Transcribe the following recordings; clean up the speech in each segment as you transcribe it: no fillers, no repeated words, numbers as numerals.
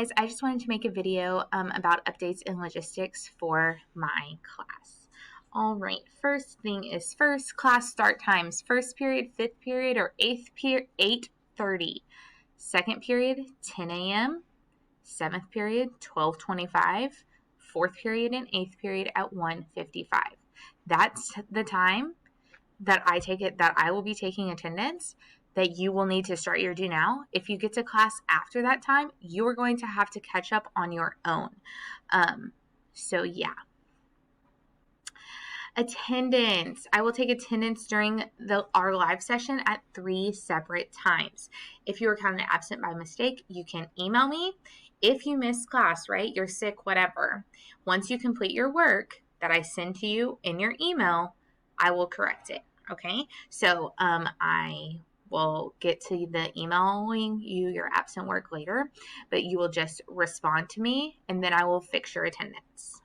guys, I just wanted to make a video about updates in logistics for my class. All right, first thing is first, class start times. First period, 5th period, or 8th period, 8:30. Second period, 10 a.m. 7th period, 12:25. 4th period and 8th period at 1:55. That's the time that I will be taking attendance, that you will need to start your do now. If you get to class after that time, you are going to have to catch up on your own. So yeah. Attendance. I will take attendance during our live session at 3 separate times. If you were counted absent by mistake, you can email me. If you miss class, right, you're sick, whatever, once you complete your work that I send to you in your email, I will correct it. Okay, so I will get to the emailing you your absent work later, but you will just respond to me and then I will fix your attendance.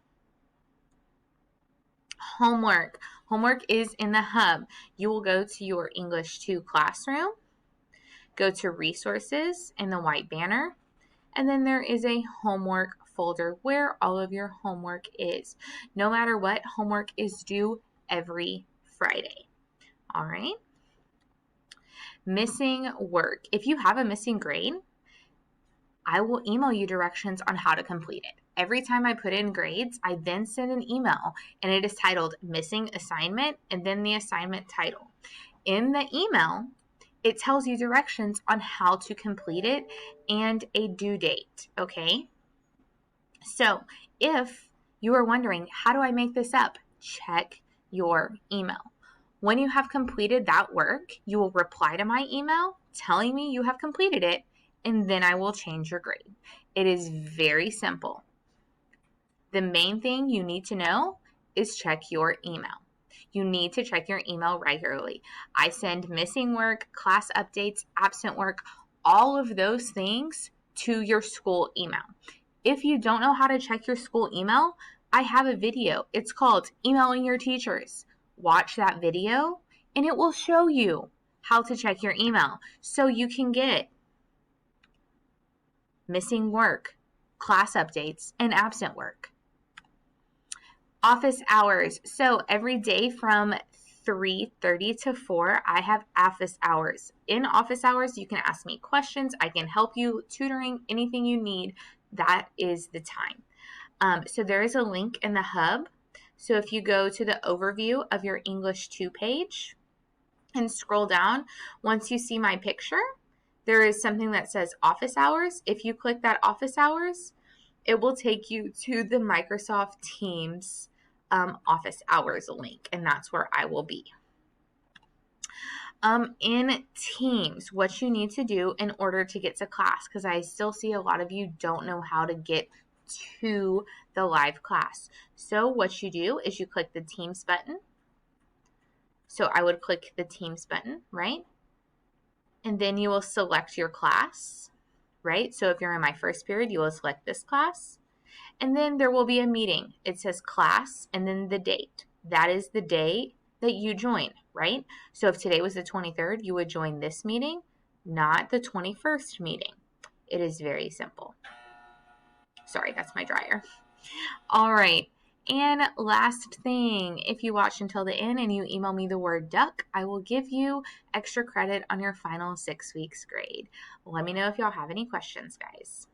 Homework. Homework is in the hub. You will go to your English 2 classroom, go to resources in the white banner, and then there is a homework folder where all of your homework is. No matter what, homework is due every Friday. All right. Missing work. If you have a missing grade, I will email you directions on how to complete it. Every time I put in grades, I then send an email and it is titled Missing Assignment and then the assignment title. In the email, it tells you directions on how to complete it and a due date, okay? So if you are wondering, how do I make this up? Check your email. When you have completed that work, you will reply to my email telling me you have completed it, and then I will change your grade. It is very simple. The main thing you need to know is check your email. You need to check your email regularly. I send missing work, class updates, absent work, all of those things to your school email. If you don't know how to check your school email, I have a video. It's called Emailing Your Teachers. Watch that video and it will show you how to check your email so you can get missing work, class updates, and absent work. Office hours. So every day from 3:30 to 4, I have office hours. In office hours, you can ask me questions. I can help you, tutoring, anything you need. That is the time. So there is a link in the hub. So if you go to the overview of your English 2 page and scroll down, once you see my picture, there is something that says office hours. If you click that office hours, it will take you to the Microsoft Teams office hours link, and that's where I will be. In Teams, what you need to do in order to get to class, because I still see a lot of you don't know how to get to the live class. So what you do is you click the Teams button. So I would click the Teams button, right? And then you will select your class, right? So if you're in my first period, you will select this class. And then there will be a meeting. It says class and then the date. That is the day that you join, right? So if today was the 23rd, you would join this meeting, not the 21st meeting. It is very simple. Sorry, that's my dryer. All right. And last thing, if you watch until the end and you email me the word duck, I will give you extra credit on your final 6 weeks grade. Let me know if y'all have any questions, guys.